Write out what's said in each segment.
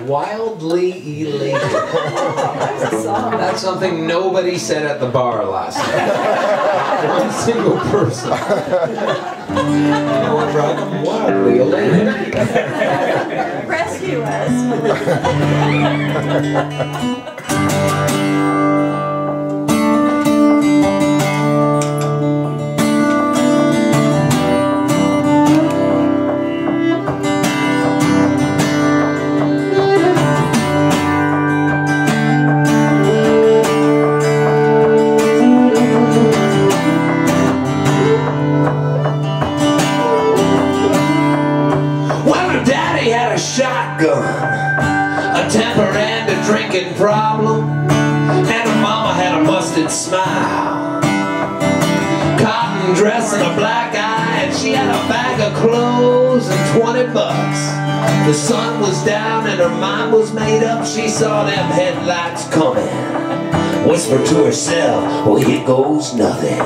Wildly elated. That's something nobody said at the bar last night. One single person. You know what, Rob? I'm wildly elated. Rescue us. Shotgun, a temper and a drinking problem, and her mama had a busted smile, cotton dress and a black eye, and she had a bag of clothes and 20 bucks. The sun was down and her mind was made up. She saw them headlights coming, whispered to herself, well, here goes nothing.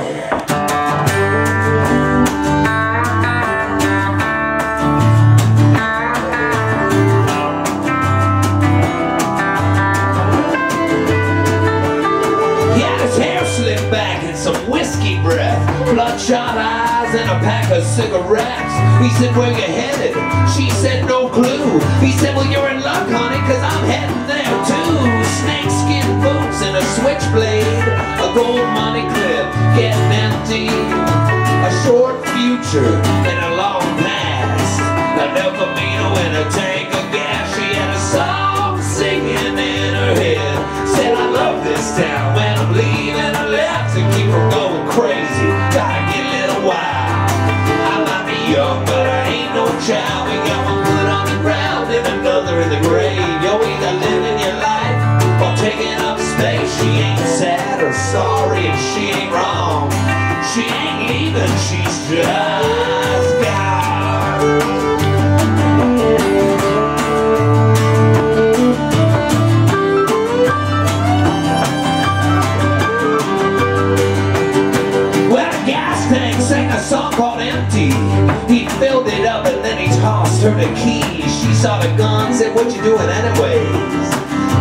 Bloodshot eyes and a pack of cigarettes. He said, where you headed? She said, no clue. He said, well, you're in luck, honey, cause I'm heading there too. Snakeskin boots and a switchblade, a gold money clip getting empty, a short future and a long past, a El Camino and a tank of gas. She had a song singing in her head, said, I love this town. When I'm leaving, I left to keep her going crazy. Gotta get a little wild. I might be young, but I ain't no child. We got one foot on the ground and another in the grave. You're either living your life or taking up space. She ain't sad or sorry and she ain't wrong. She ain't leaving, she's just gone. Sang a song called Empty. He filled it up and then he tossed her the keys. She saw the gun, said, what you doing anyways?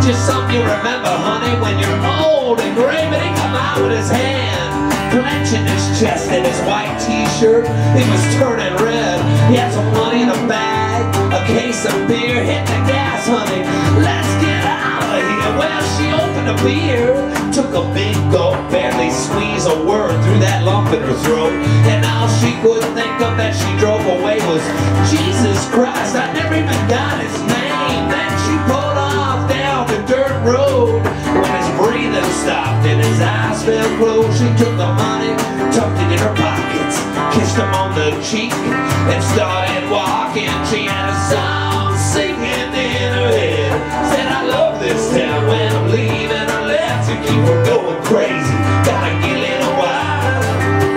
Just something you remember, honey, when you're old and gray. But he come out with his hand clenching his chest and his white t-shirt, it was turning red. He had some money in a bag, a case of beer. Hit the gas, honey, let's get out of here. Well, she opened a beer, took a big gulp, barely squeezed a word through that lump in her throat. And all she could think of that she drove away was, Jesus Christ, I never even got his name. Then she pulled off down the dirt road. When his breathing stopped and his eyes fell closed, she took the money, tucked it in her pockets, kissed him on the cheek, and started walking. She had a song singing in her head, said, I love this town. When I'm leaving, I left to keep her going crazy. Gotta get a little wild.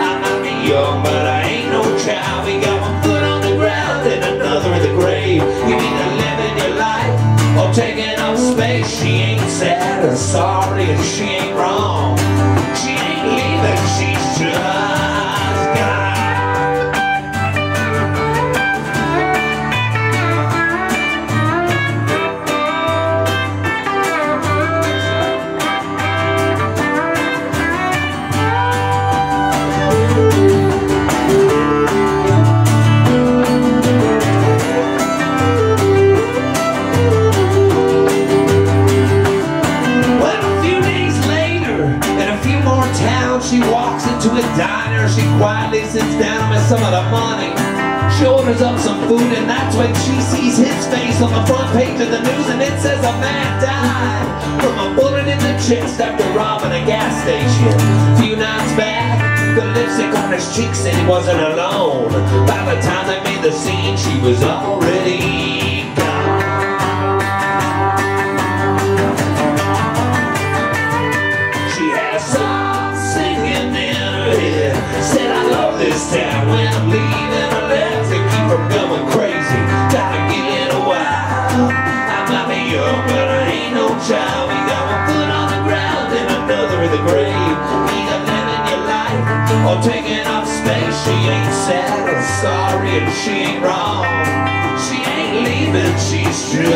I might be young, but I ain't no child. We got one foot on the ground and another in the grave. You either living your life or taking up space. She ain't sad or sorry and she ain't wrong. She ain't leaving, she's just gone. She walks into a diner, she quietly sits down with some of the money. She orders up some food and that's when she sees his face on the front page of the news, and it says a man died from a bullet in the chest after robbing a gas station. A few nights back, the lipstick on his cheek said he wasn't alone. By the time they made the scene, she was already gone. She had a song singing in her head, said, I love this town. When I'm leaving, I left to keep her going crazy. Gotta get a while. I might be young, but I ain't no child. We got one foot on the ground and another in the grave. Either living your life or taking up space. She ain't sad or sorry and she ain't wrong. She ain't leaving, she's just